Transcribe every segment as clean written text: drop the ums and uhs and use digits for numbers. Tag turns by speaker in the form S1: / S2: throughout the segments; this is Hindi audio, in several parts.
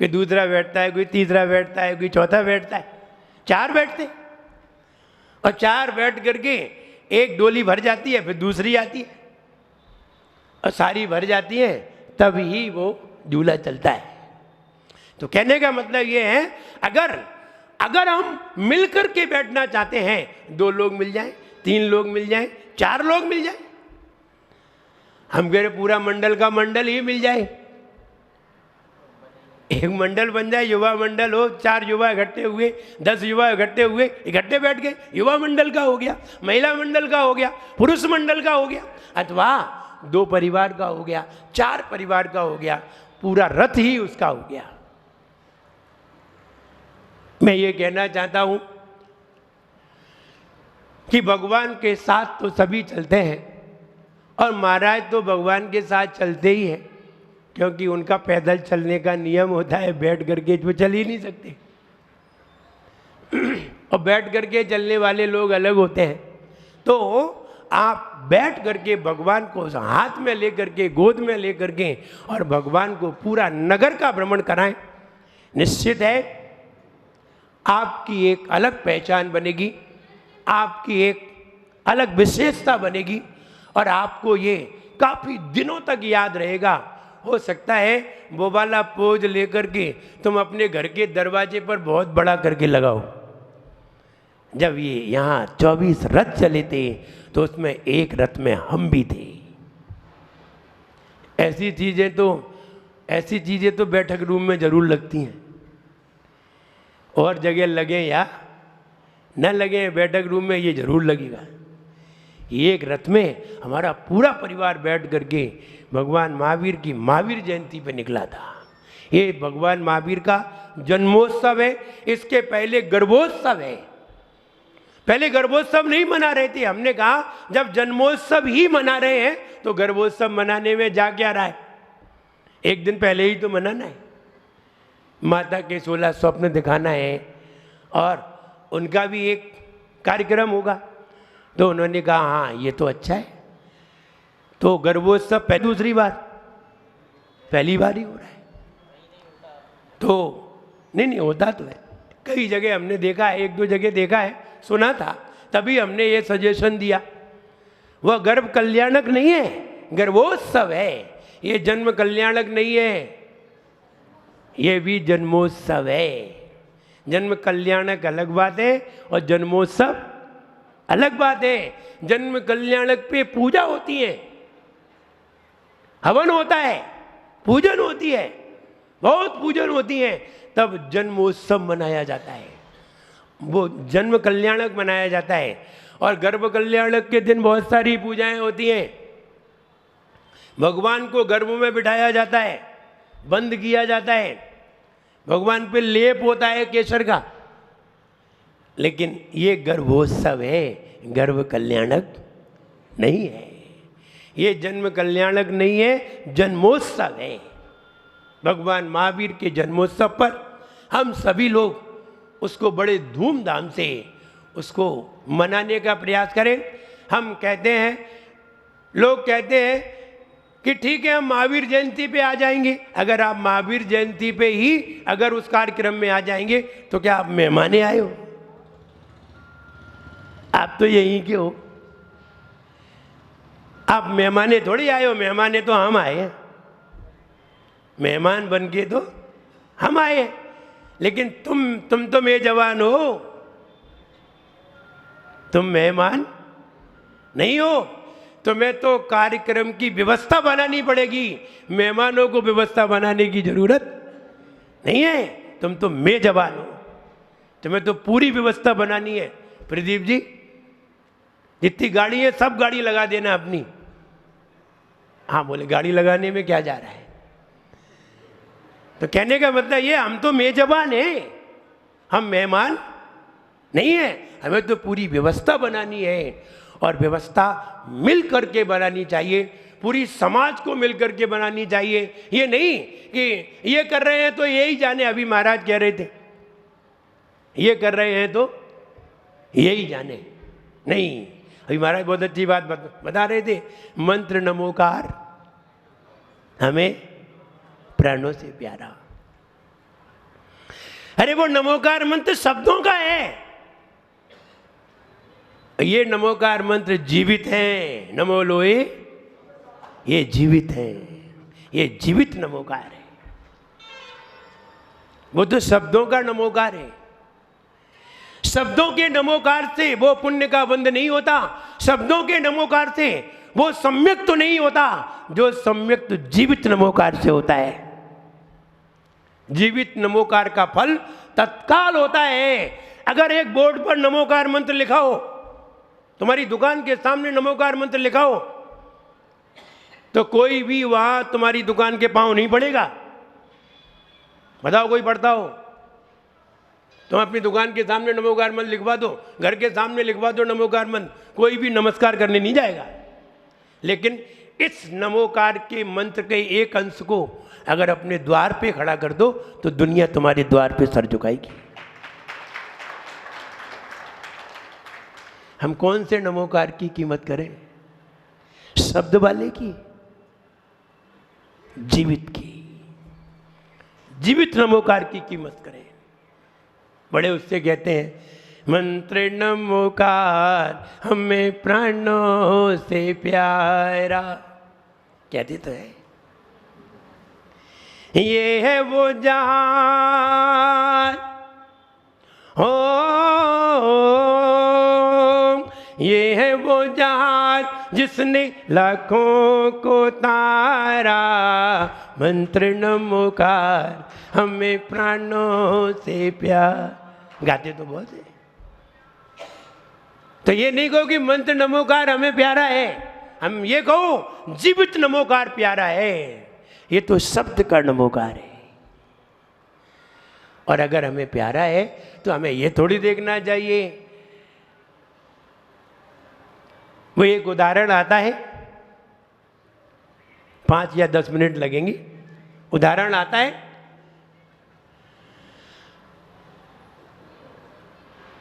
S1: कोई दूसरा बैठता है, कोई तीसरा बैठता है, कोई चौथा बैठता है, 4 बैठते। और 4 बैठ करके एक डोली भर जाती है, फिर दूसरी आती है और सारी भर जाती है, तब ही वो झूला चलता है। तो कहने का मतलब ये है, अगर हम मिलकर के बैठना चाहते हैं, 2 लोग मिल जाएं, 3 लोग मिल जाएं, 4 लोग मिल जाएं, हम कह रहे पूरा मंडल का मंडल ही मिल जाए, एक मंडल बन जाए, युवा मंडल हो, 4 युवा इकट्ठे हुए, 10 युवा इकट्ठे हुए, इकट्ठे बैठ गए, युवा मंडल का हो गया, महिला मंडल का हो गया, पुरुष मंडल का हो गया, अथवा 2 परिवार का हो गया, 4 परिवार का हो गया, पूरा रथ ही उसका हो गया। मैं ये कहना चाहता हूं कि भगवान के साथ तो सभी चलते हैं, और महाराज तो भगवान के साथ चलते ही हैं, क्योंकि उनका पैदल चलने का नियम होता है, बैठ करके वो चल ही नहीं सकते। और बैठ करके चलने वाले लोग अलग होते हैं। तो आप बैठ करके भगवान को हाथ में लेकर के, गोद में लेकर के, और भगवान को पूरा नगर का भ्रमण कराएं। निश्चित है आपकी एक अलग पहचान बनेगी, आपकी एक अलग विशेषता बनेगी, और आपको ये काफ़ी दिनों तक याद रहेगा। हो सकता है वो वाला पोज लेकर के तुम अपने घर के दरवाजे पर बहुत बड़ा करके लगाओ। जब ये यहाँ 24 रथ चले थे, तो उसमें एक रथ में हम भी थे। ऐसी चीज़ें तो बैठक रूम में जरूर लगती हैं, और जगह लगे या न लगे, बैठक रूम में ये जरूर लगेगा। एक रथ में हमारा पूरा परिवार बैठ करके भगवान महावीर की महावीर जयंती पे निकला था। ये भगवान महावीर का जन्मोत्सव है, इसके पहले गर्भोत्सव है। पहले गर्भोत्सव नहीं मना रहे थे, हमने कहा जब जन्मोत्सव ही मना रहे हैं तो गर्भोत्सव मनाने में जा क्या रहा है, एक दिन पहले ही तो मनाना है। माता के 16 स्वप्न दिखाना है, और उनका भी एक कार्यक्रम होगा। तो उन्होंने कहा हाँ ये तो अच्छा है। तो गर्भोत्सव दूसरी बार, पहली बार ही हो रहा है। तो नहीं होता तो है, कई जगह हमने देखा है, 1-2 जगह देखा है, सुना था, तभी हमने ये सजेशन दिया। वह गर्भ कल्याणक नहीं है, गर्भोत्सव है। ये जन्म कल्याणक नहीं है, ये भी जन्मोत्सव है। जन्म कल्याणक अलग बात है और जन्मोत्सव अलग बात है। जन्म कल्याणक पे पूजा होती है, हवन होता है, पूजन होती है, बहुत पूजन होती है, तब जन्मोत्सव मनाया जाता है, वो जन्म कल्याणक मनाया जाता है। और गर्भ कल्याणक के दिन बहुत सारी पूजाएं होती हैं। भगवान को गर्भ में बिठाया जाता है, बंद किया जाता है, भगवान पे लेप होता है केसर का। लेकिन ये गर्भोत्सव है, गर्भ कल्याणक नहीं है। ये जन्म कल्याणक नहीं है, जन्मोत्सव है। भगवान महावीर के जन्मोत्सव पर हम सभी लोग उसको बड़े धूमधाम से उसको मनाने का प्रयास करें। हम कहते हैं, लोग कहते हैं कि ठीक है हम महावीर जयंती पे आ जाएंगे। अगर आप महावीर जयंती पे ही अगर उस कार्यक्रम में आ जाएंगे तो क्या आप मेहमाने आए हो? आप तो यहीं के हो, आप मेहमाने थोड़ी आए हो, मेहमाने तो हम आए हैं, मेहमान बन के तो हम आए हैं। लेकिन तुम तो मेजबान हो, तुम मेहमान नहीं हो। तुम्हें तो कार्यक्रम की व्यवस्था बनानी पड़ेगी, मेहमानों को व्यवस्था बनाने की जरूरत नहीं है। तुम तो मेजबान हो, तुम्हें तो पूरी व्यवस्था बनानी है। प्रदीप जी, जितनी गाड़ी है सब गाड़ी लगा देना अपनी। हाँ बोले गाड़ी लगाने में क्या जा रहा है? तो कहने का मतलब ये, हम तो मेजबान हैं, हम मेहमान नहीं है। हमें तो पूरी व्यवस्था बनानी है, और व्यवस्था मिल करके बनानी चाहिए, पूरी समाज को मिल करके बनानी चाहिए। ये नहीं कि ये कर रहे हैं तो यही जाने, अभी महाराज कह रहे थे ये कर रहे हैं तो यही जाने, नहीं। अभी महाराज बहुत अच्छी बात बता रहे थे, मंत्र नमोकार हमें प्राणों से प्यारा। अरे वो नमोकार मंत्र शब्दों का है, ये नमोकार मंत्र जीवित है। नमो लोए, ये जीवित है, ये जीवित नमोकार है। वो तो शब्दों का नमोकार है। शब्दों के नमोकार से वो पुण्य का बंध नहीं होता, शब्दों के नमोकार से वो सम्यक तो नहीं होता, जो सम्यक तो जीवित नमोकार से होता है। जीवित नमोकार का फल तत्काल होता है। अगर एक बोर्ड पर नमोकार मंत्र लिखा हो, तुम्हारी दुकान के सामने नमोकार मंत्र लिखा हो, तो कोई भी वहां तुम्हारी दुकान के पांव नहीं पड़ेगा। बताओ कोई पढ़ता हो? तुम अपनी दुकान के सामने नमोकार मंत्र लिखवा दो, घर के सामने लिखवा दो नमोकार मंत्र, कोई भी नमस्कार करने नहीं जाएगा। लेकिन इस नमोकार के मंत्र के एक अंश को अगर अपने द्वार पे खड़ा कर दो तो दुनिया तुम्हारे द्वार पे सर झुकाएगी। हम कौन से नमोकार की कीमत करें? शब्द वाले की, जीवित की, जीवित नमोकार की कीमत करें। बड़े उससे कहते हैं मंत्र नमोकार हमें प्राणों से प्यारा। कहते तो है ये है वो जहान हो, ये है वो जहान जिसने लाखों को तारा। मंत्र नमोकार हमें प्राणों से प्यार। गाते तो बहुत है। तो ये नहीं कहो कि मंत्र नमोकार हमें प्यारा है, हम ये कहो जीवित नमोकार प्यारा है। ये तो शब्द का नमोकार है। और अगर हमें प्यारा है तो हमें ये थोड़ी देखना चाहिए। वो एक उदाहरण आता है, 5 या 10 मिनट लगेंगे। उदाहरण आता है,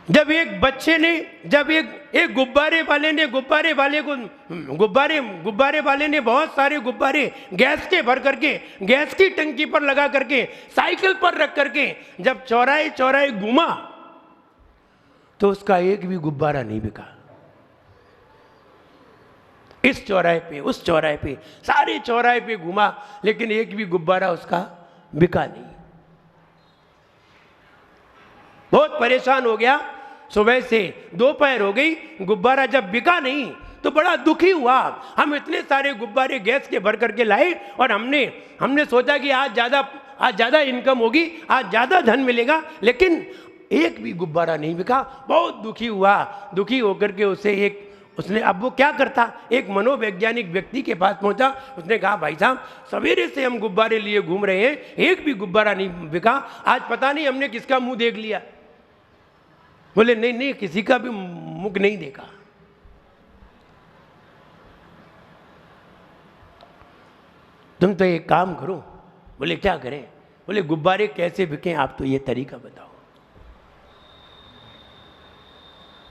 S1: जब एक बच्चे ने, जब एक गुब्बारे वाले ने गुब्बारे वाले ने बहुत सारे गुब्बारे गैस के भर करके गैस की टंकी पर लगा करके साइकिल पर रख करके जब चौराहे चौराहे घूमा तो उसका एक भी गुब्बारा नहीं बिका। इस चौराहे पे, उस चौराहे पे, सारे चौराहे पे घूमा, लेकिन एक भी गुब्बारा उसका बिका नहीं। बहुत परेशान हो गया। सुबह से दोपहर हो गई, गुब्बारा जब बिका नहीं तो बड़ा दुखी हुआ। हम इतने सारे गुब्बारे गैस के भर करके लाए और हमने सोचा कि आज ज़्यादा इनकम होगी, आज ज़्यादा धन मिलेगा, लेकिन एक भी गुब्बारा नहीं बिका। बहुत दुखी हुआ। दुखी होकर के उसने अब वो क्या करता, एक मनोवैज्ञानिक व्यक्ति के पास पहुंचा। उसने कहा भाई साहब, सवेरे से हम गुब्बारे लिए घूम रहे हैं, एक भी गुब्बारा नहीं बिका, आज पता नहीं हमने किसका मुंह देख लिया। बोले नहीं, किसी का भी मुख नहीं देखा। तुम तो एक काम करो। बोले क्या करें? बोले गुब्बारे कैसे बिकें, आप तो ये तरीका बताओ।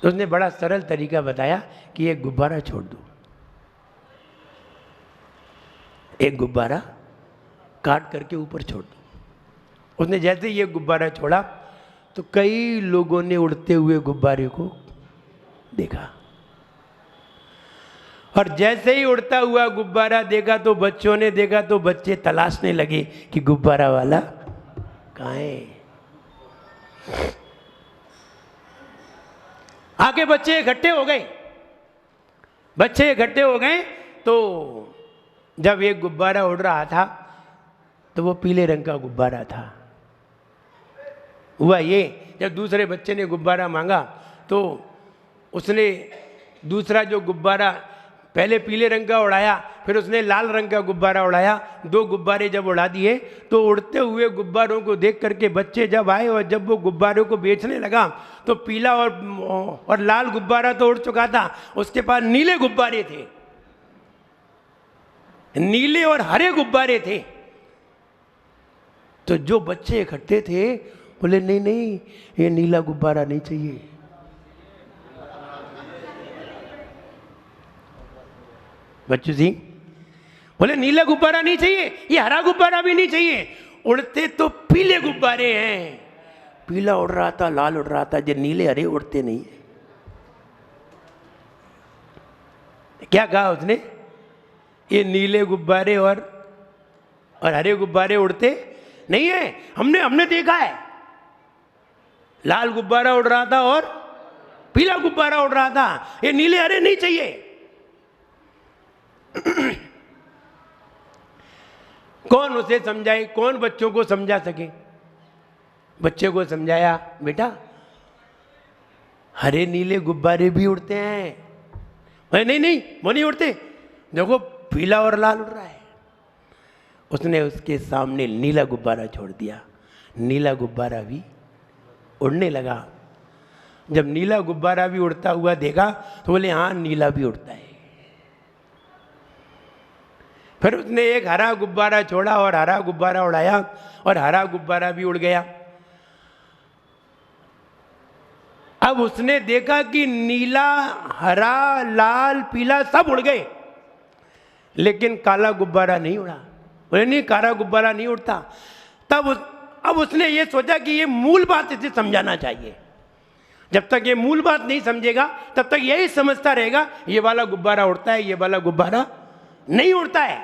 S1: तो उसने बड़ा सरल तरीका बताया कि एक गुब्बारा छोड़ दो, एक गुब्बारा काट करके ऊपर छोड़ दो। उसने जैसे ये गुब्बारा छोड़ा तो कई लोगों ने उड़ते हुए गुब्बारे को देखा, और जैसे ही उड़ता हुआ गुब्बारा देखा तो बच्चों ने देखा तो बच्चे तलाशने लगे कि गुब्बारा वाला कहाँ है। आगे बच्चे इकट्ठे हो गए। तो जब एक गुब्बारा उड़ रहा था तो वो पीले रंग का गुब्बारा था। हुआ ये, जब दूसरे बच्चे ने गुब्बारा मांगा तो उसने दूसरा जो गुब्बारा पहले पीले रंग का उड़ाया, फिर उसने लाल रंग का गुब्बारा उड़ाया। 2 गुब्बारे जब उड़ा दिए तो उड़ते हुए गुब्बारों को देख करके बच्चे जब आए और जब वो गुब्बारों को बेचने लगा तो पीला और लाल गुब्बारा तो उड़ चुका था, उसके पास नीले गुब्बारे थे, नीले और हरे गुब्बारे थे। तो जो बच्चे इकट्ठे थे बोले नहीं, ये नीला गुब्बारा नहीं चाहिए। बच्चों जी बोले नीला गुब्बारा नहीं चाहिए, ये हरा गुब्बारा भी नहीं चाहिए, उड़ते तो पीले गुब्बारे हैं। पीला उड़ रहा था, लाल उड़ रहा था, जो नीले हरे उड़ते नहीं है। क्या कहा उसने? ये नीले गुब्बारे और हरे गुब्बारे उड़ते नहीं है। हमने देखा है, लाल गुब्बारा उड़ रहा था और पीला गुब्बारा उड़ रहा था। ये नीले हरे नहीं चाहिए। कौन उसे समझाए, कौन बच्चों को समझा सके? बच्चे को समझाया, बेटा हरे नीले गुब्बारे भी उड़ते हैं। नहीं वो नहीं उड़ते, देखो पीला और लाल उड़ रहा है। उसने उसके सामने नीला गुब्बारा छोड़ दिया, नीला गुब्बारा भी उड़ने लगा। जब नीला गुब्बारा भी उड़ता हुआ देखा तो बोले हाँ नीला भी उड़ता है। फिर उसने एक हरा गुब्बारा छोड़ा और हरा गुब्बारा उड़ाया और हरा गुब्बारा भी उड़ गया। अब उसने देखा कि नीला, हरा, लाल, पीला सब उड़ गए, लेकिन काला गुब्बारा नहीं उड़ा। बोले नहीं काला गुब्बारा नहीं उड़ता। अब उसने ये सोचा कि ये मूल बात इसे समझाना चाहिए। जब तक ये मूल बात नहीं समझेगा तब तक यही समझता रहेगा ये वाला गुब्बारा उड़ता है, ये वाला गुब्बारा नहीं उड़ता है।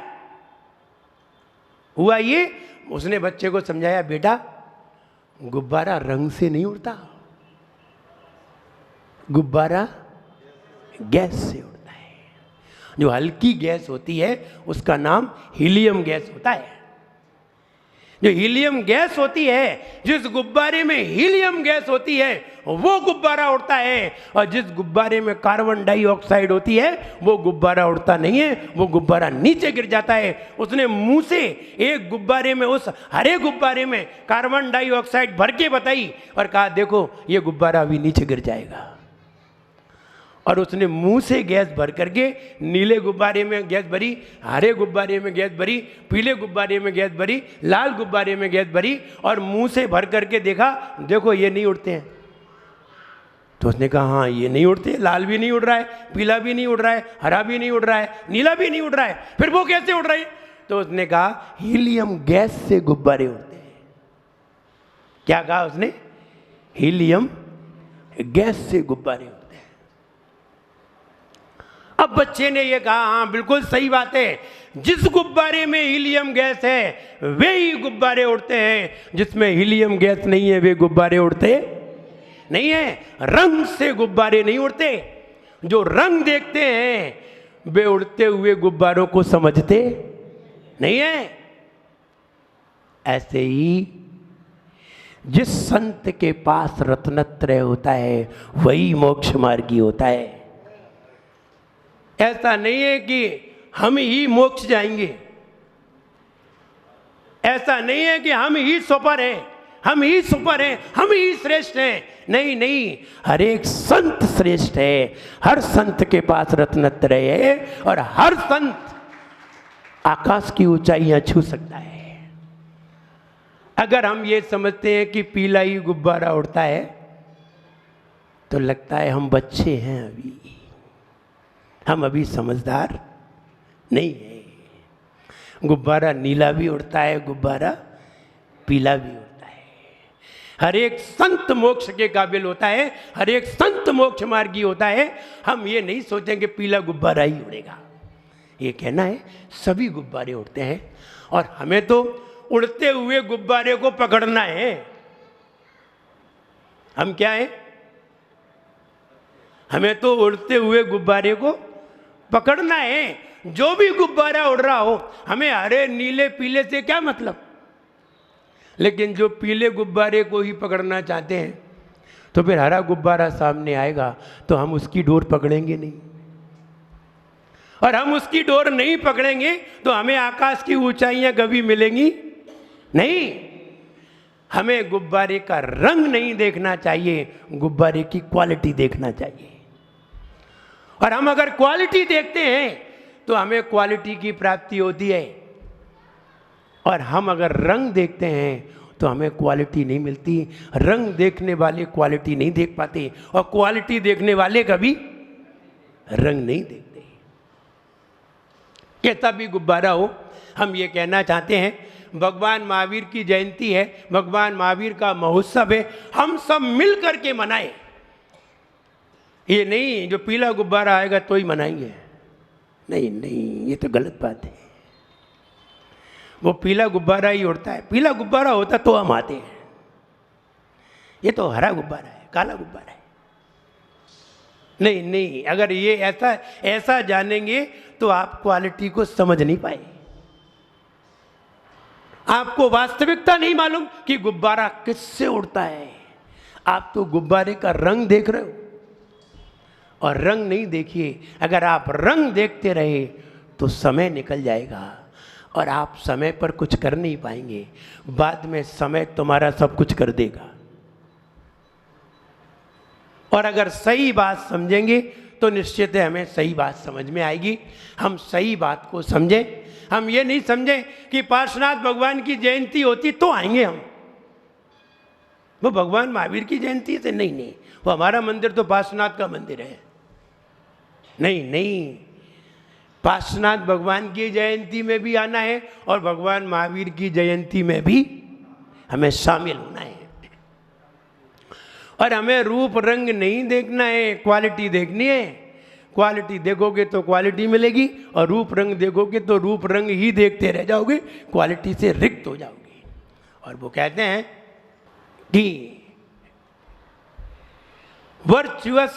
S1: हुआ ये, उसने बच्चे को समझाया, बेटा गुब्बारा रंग से नहीं उड़ता, गुब्बारा गैस से उड़ता है। जो हल्की गैस होती है उसका नाम हीलियम गैस होता है। जो हीलियम गैस होती है, जिस गुब्बारे में हीलियम गैस होती है वो गुब्बारा उड़ता है, और जिस गुब्बारे में कार्बन डाइऑक्साइड होती है वो गुब्बारा उड़ता नहीं है, वो गुब्बारा नीचे गिर जाता है। उसने मुंह से एक गुब्बारे में, उस हरे गुब्बारे में कार्बन डाइऑक्साइड भर के बताई और कहा देखो ये गुब्बारा अभी नीचे गिर जाएगा। और उसने मुंह से गैस भर करके नीले गुब्बारे में गैस भरी, हरे गुब्बारे में गैस भरी, पीले गुब्बारे में गैस भरी, लाल गुब्बारे में गैस भरी, और मुंह से भर करके देखा, देखो ये नहीं उड़ते हैं। तो उसने कहा हाँ ये नहीं उड़ते, लाल भी नहीं उड़ रहा है, पीला भी नहीं उड़ रहा है, हरा भी नहीं उड़ रहा है, नीला भी नहीं उड़ रहा है, फिर वो कैसे उड़ रहे हैं? तो उसने कहा हीलियम गैस से गुब्बारे उड़ते हैं। क्या कहा उसने? हीलियम गैस से गुब्बारे उड़ते हैं। अब बच्चे ने ये कहा हाँ बिल्कुल सही बात है, जिस गुब्बारे में हीलियम गैस है वे ही गुब्बारे उड़ते हैं, जिसमें हीलियम गैस नहीं है वे गुब्बारे उड़ते नहीं है। रंग से गुब्बारे नहीं उड़ते। जो रंग देखते हैं वे उड़ते हुए गुब्बारों को समझते नहीं है। ऐसे ही जिस संत के पास रत्नत्रय होता है वही मोक्ष मार्गी होता है। ऐसा नहीं है कि हम ही मोक्ष जाएंगे, ऐसा नहीं है कि हम ही सुपर हैं, हम ही सुपर हैं, हम ही श्रेष्ठ हैं। नहीं नहीं, हर एक संत श्रेष्ठ है, हर संत के पास रत्नत्रय है, और हर संत आकाश की ऊंचाइयां छू सकता है। अगर हम ये समझते हैं कि पीला ही गुब्बारा उड़ता है तो लगता है हम बच्चे हैं, हम अभी समझदार नहीं है। गुब्बारा नीला भी उड़ता है, गुब्बारा पीला भी उड़ता है। हर एक संत मोक्ष के काबिल होता है, हर एक संत मोक्ष मार्गी होता है। हम ये नहीं सोचेंगे पीला गुब्बारा ही उड़ेगा। ये कहना है सभी गुब्बारे उड़ते हैं, और हमें तो उड़ते हुए गुब्बारे को पकड़ना है। हम क्या है? हमें तो उड़ते हुए गुब्बारे को पकड़ना है। जो भी गुब्बारा उड़ रहा हो, हमें हरे नीले पीले से क्या मतलब। लेकिन जो पीले गुब्बारे को ही पकड़ना चाहते हैं तो फिर हरा गुब्बारा सामने आएगा तो हम उसकी डोर पकड़ेंगे नहीं, और हम उसकी डोर नहीं पकड़ेंगे तो हमें आकाश की ऊंचाइयां कभी मिलेंगी नहीं। हमें गुब्बारे का रंग नहीं देखना चाहिए, गुब्बारे की क्वालिटी देखना चाहिए। और हम अगर क्वालिटी देखते हैं तो हमें क्वालिटी की प्राप्ति होती है, और हम अगर रंग देखते हैं तो हमें क्वालिटी नहीं मिलती। रंग देखने वाले क्वालिटी नहीं देख पाते, और क्वालिटी देखने वाले कभी रंग नहीं देखते। कैसा भी गुब्बारा हो, हम ये कहना चाहते हैं भगवान महावीर की जयंती है, भगवान महावीर का महोत्सव है, हम सब मिल करके मनाएं। ये नहीं जो पीला गुब्बारा आएगा तो ही मनाएंगे, नहीं नहीं, ये तो गलत बात है। वो पीला गुब्बारा ही उड़ता है, पीला गुब्बारा होता तो हम आते हैं। ये तो हरा गुब्बारा है, काला गुब्बारा है। नहीं नहीं, अगर ये ऐसा जानेंगे तो आप क्वालिटी को समझ नहीं पाए। आपको वास्तविकता नहीं मालूम कि गुब्बारा किससे उड़ता है। आप तो गुब्बारे का रंग देख रहे हो और रंग नहीं देखिए। अगर आप रंग देखते रहे तो समय निकल जाएगा और आप समय पर कुछ कर नहीं पाएंगे। बाद में समय तुम्हारा सब कुछ कर देगा। और अगर सही बात समझेंगे तो निश्चित है हमें सही बात समझ में आएगी। हम सही बात को समझें। हम ये नहीं समझें कि पार्श्वनाथ भगवान की जयंती होती तो आएंगे हम। वो भगवान महावीर की जयंती से नहीं, वो हमारा मंदिर तो पार्श्वनाथ का मंदिर है। नहीं, पार्श्वनाथ भगवान की जयंती में भी आना है और भगवान महावीर की जयंती में भी हमें शामिल होना है। और हमें रूप रंग नहीं देखना है, क्वालिटी देखनी है। क्वालिटी देखोगे तो क्वालिटी मिलेगी और रूप रंग देखोगे तो रूप रंग ही देखते रह जाओगे, क्वालिटी से रिक्त हो जाओगे। और वो कहते हैं कि virtuous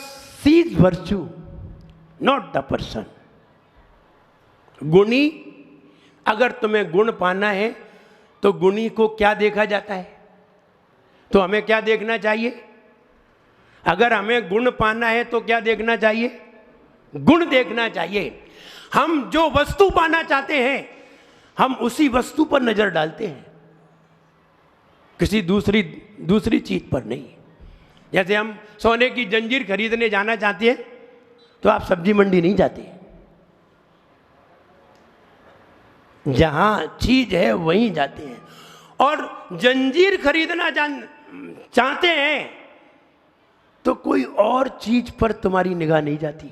S1: sees virtue not the person. गुणी, अगर तुम्हें गुण पाना है तो गुणी को क्या देखा जाता है? तो हमें क्या देखना चाहिए? अगर हमें गुण पाना है तो क्या देखना चाहिए? गुण देखना चाहिए। हम जो वस्तु पाना चाहते हैं हम उसी वस्तु पर नजर डालते हैं, किसी दूसरी चीज पर नहीं। जैसे हम सोने की जंजीर खरीदने जाना चाहते हैं तो आप सब्जी मंडी नहीं जाते, जहां चीज है वहीं जाते हैं। और जंजीर खरीदना चाहते हैं तो कोई और चीज पर तुम्हारी निगाह नहीं जाती।